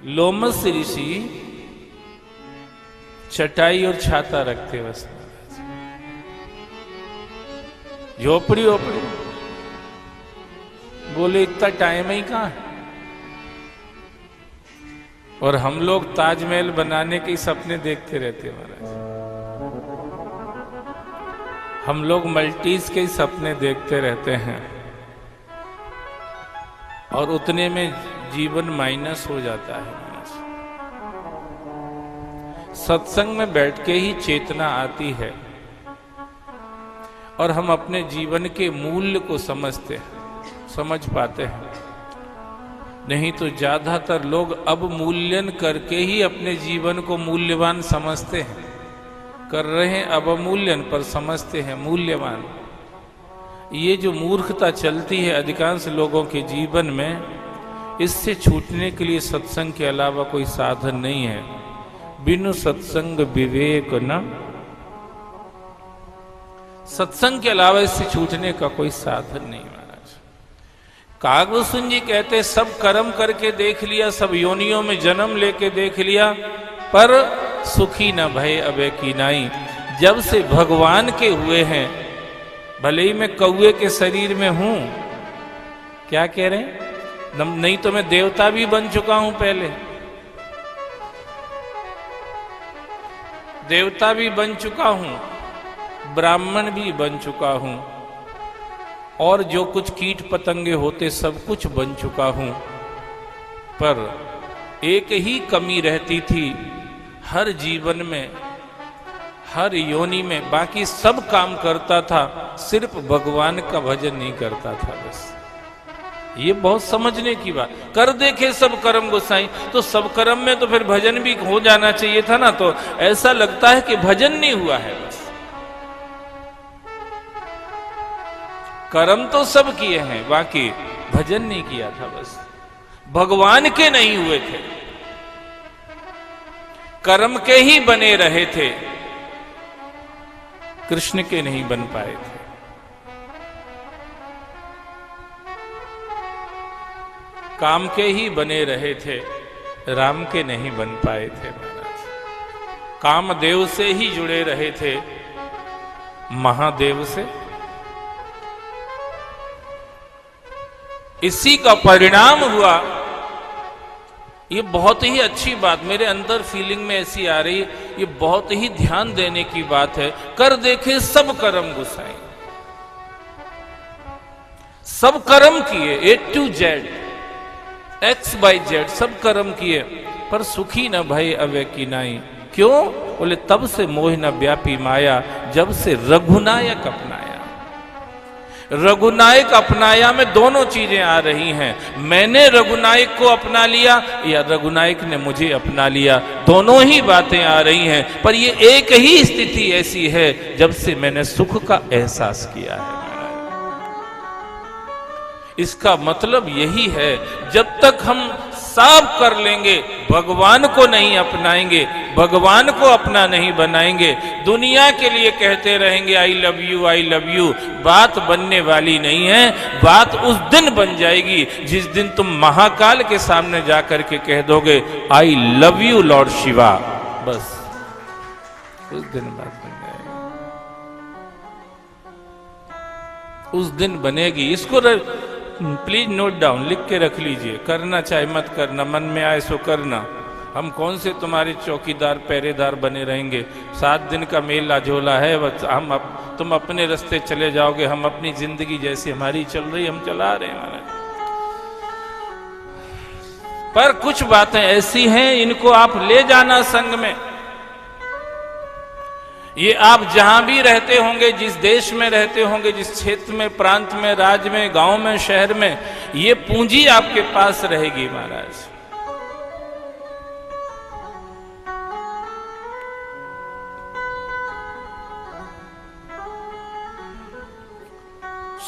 लोमस ऋषि चटाई और छाता रखते बस, झोपड़ी ओपड़ी, बोले इतना टाइम ही कहां है। और हम लोग ताजमहल बनाने के सपने देखते रहते महाराज, हम लोग मल्टीज के सपने देखते रहते हैं और उतने में जीवन माइनस हो जाता है। सत्संग में बैठ के ही चेतना आती है और हम अपने जीवन के मूल्य को समझते हैं, समझ पाते हैं। नहीं तो ज्यादातर लोग अब मूल्यन करके ही अपने जीवन को मूल्यवान समझते हैं, कर रहे हैं अवमूल्यन पर समझते हैं मूल्यवान। ये जो मूर्खता चलती है अधिकांश लोगों के जीवन में, इससे छूटने के लिए सत्संग के अलावा कोई साधन नहीं है। बिनु सत्संग विवेक न, सत्संग के अलावा इससे छूटने का कोई साधन नहीं महाराज। कागभूषण जी कहते सब कर्म करके देख लिया, सब योनियों में जन्म लेके देख लिया, पर सुखी न भय अबे की नाई। जब से भगवान के हुए हैं, भले ही मैं कौए के शरीर में हूं, क्या कह रहे हैं, नहीं तो मैं देवता भी बन चुका हूं, पहले देवता भी बन चुका हूं, ब्राह्मण भी बन चुका हूं, और जो कुछ कीट पतंगे होते सब कुछ बन चुका हूं। पर एक ही कमी रहती थी हर जीवन में, हर योनि में, बाकी सब काम करता था, सिर्फ भगवान का भजन नहीं करता था बस। ये बहुत समझने की बात। कर देखे सब कर्म गोसाई, तो सब कर्म में तो फिर भजन भी हो जाना चाहिए था ना। तो ऐसा लगता है कि भजन नहीं हुआ है बस। कर्म तो सब किए हैं, बाकी भजन नहीं किया था बस। भगवान के नहीं हुए थे, कर्म के ही बने रहे थे, कृष्ण के नहीं बन पाए थे। काम के ही बने रहे थे, राम के नहीं बन पाए थे महाराज। कामदेव से ही जुड़े रहे थे, महादेव से। इसी का परिणाम हुआ। ये बहुत ही अच्छी बात मेरे अंदर फीलिंग में ऐसी आ रही है, ये बहुत ही ध्यान देने की बात है। कर देखे सब कर्म गोसाई, सब कर्म किए, A to Z, X by Z, सब कर्म किए, पर सुखी न भय अवे की नाई। क्यों? बोले तब से मोह न व्यापी माया, जब से रघुनायक अपनाया। रघुनायक अपनाया में दोनों चीजें आ रही हैं। मैंने रघुनायक को अपना लिया या रघुनायक ने मुझे अपना लिया, दोनों ही बातें आ रही हैं। पर ये एक ही स्थिति ऐसी है जब से मैंने सुख का एहसास किया है। इसका मतलब यही है, जब तक हम साफ कर लेंगे, भगवान को नहीं अपनाएंगे, भगवान को अपना नहीं बनाएंगे, दुनिया के लिए कहते रहेंगे I love you I love you, बात बनने वाली नहीं है। बात उस दिन बन जाएगी जिस दिन तुम महाकाल के सामने जाकर के कह दोगे I love you Lord Shiva, बस उस दिन बात बन जाएगी, उस दिन बनेगी। इसको प्लीज नोट डाउन, लिख के रख लीजिए। करना चाहे मत करना, मन में आए सो करना। हम कौन से तुम्हारे चौकीदार पहरेदार बने रहेंगे। 7 दिन का मेला झोला है, तुम अपने रास्ते चले जाओगे, हम अपनी जिंदगी जैसी हमारी चल रही हम चला रहे हैं। पर कुछ बातें ऐसी हैं, इनको आप ले जाना संग में। ये आप जहां भी रहते होंगे, जिस देश में रहते होंगे, जिस क्षेत्र में, प्रांत में, राज्य में, गांव में, शहर में, ये पूंजी आपके पास रहेगी महाराज।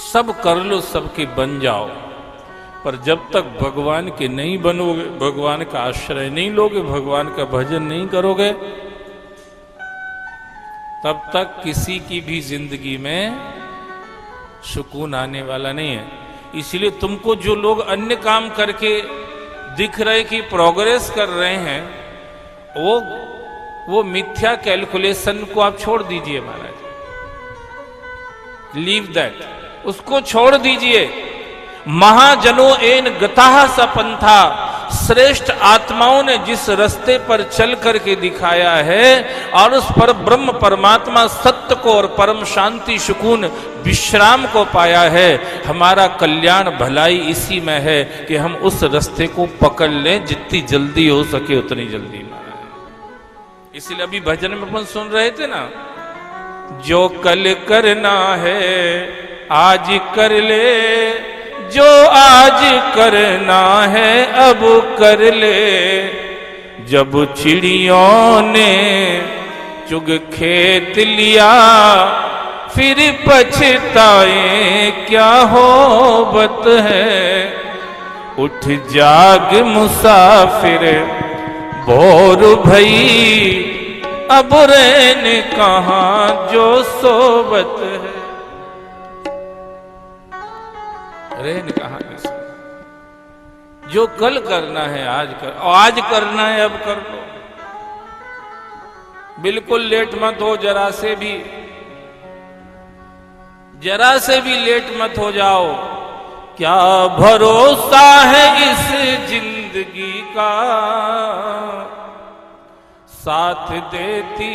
सब कर लो, सबके बन जाओ, पर जब तक भगवान के नहीं बनोगे, भगवान का आश्रय नहीं लोगे, भगवान का भजन नहीं करोगे, तब तक किसी की भी जिंदगी में सुकून आने वाला नहीं है। इसलिए तुमको जो लोग अन्य काम करके दिख रहे कि प्रोग्रेस कर रहे हैं, वो मिथ्या कैलकुलेशन को आप छोड़ दीजिए महाराज, लीव दैट, उसको छोड़ दीजिए। महाजनों एन गताह सपंथा, श्रेष्ठ आत्माओं ने जिस रास्ते पर चल करके दिखाया है और उस पर ब्रह्म परमात्मा सत्य को और परम शांति सुकून विश्राम को पाया है, हमारा कल्याण भलाई इसी में है कि हम उस रास्ते को पकड़ लें, जितनी जल्दी हो सके उतनी जल्दी। इसीलिए अभी भजन में अपन सुन रहे थे ना, जो कल करना है आज कर ले, जो आज करना है अब कर ले, जब चिड़ियों ने चुग खेत लिया फिर पछताए क्या होबत है। उठ जाग मुसाफिर बोर भई, अब रैन कहाँ जो सोबत है। रैन कहाँ जो कल करना है आज कर, और आज करना है अब कर लो, बिल्कुल लेट मत हो, जरा से भी लेट मत हो जाओ। क्या भरोसा है इस जिंदगी का, साथ देती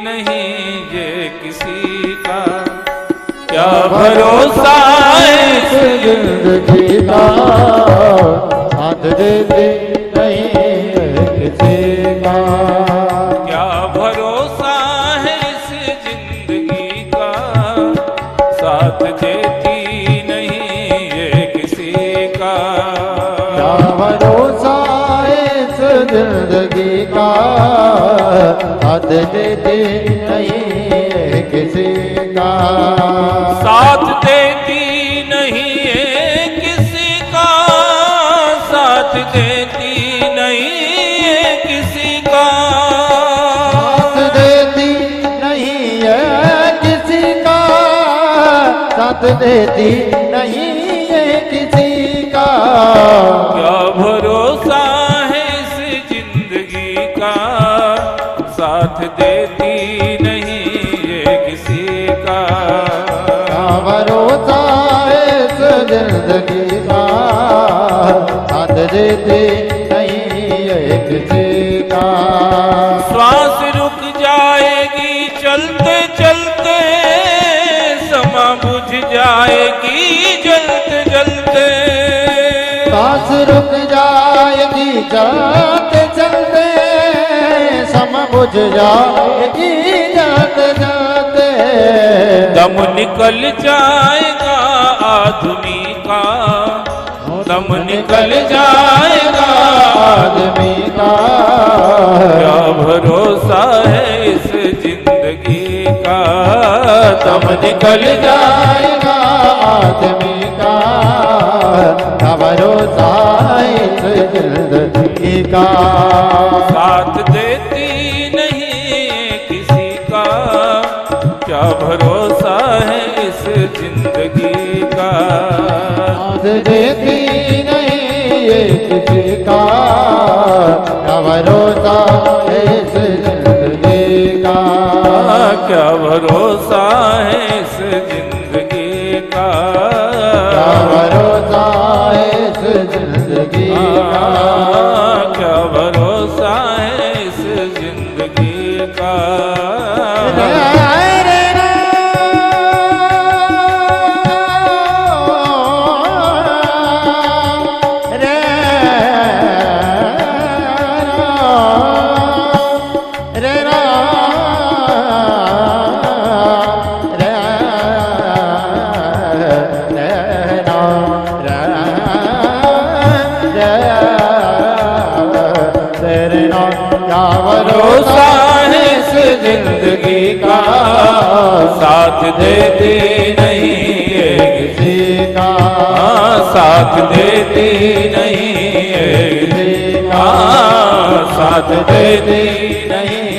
नहीं ये किसी का। क्या भरोसा है इस जिंदगी का, साथ देती नहीं ये किसी का। क्या भरोसा है इस जिंदगी का, साथ देती नहीं ये किसी का। क्या भरोसा है इस जिंदगी का, साथ देती नहीं ये किसी का। साथ देती नहीं है किसी का, साथ देती नहीं है किसी का। साथ देती नहीं है किसी का, साथ देती नहीं है किसी का। क्या भरोसा है इस जिंदगी का, साथ देती नहीं ये किसी का। क्या भरोसा है इस जिंदगी का, साथ देती नहीं है किसी का। श्वास रुक जाएगी चलते चलते, समा बुझ जाएगी जलते जलते। सांस रुक जाएगी चलते चलते, समा बुझ जाएगी जाते जाते। दम निकल जाएगा आदमी का, दम निकल जाएगा आदमी का। क्या भरोसा है इस जिंदगी का, दम निकल जाएगा आदमी का। क्या भरोसा है इस जिंदगी का। साथ देती नहीं किसी का, क्या भरोसा है इस जिंदगी का। साथ देती नहीं ये किसी का, क्या भरोसा है इस जिंदगी का। क्या भरोसा है इस जिंदगी का। क्या भरोसा है इस जिंदगी का। क्या भरोसा है इस जिंदगी का। क्या भरोसा है इस जिंदगी का, साथ देती नहीं है किसी का। साथ देती नहीं है किसी का साथ देती नहीं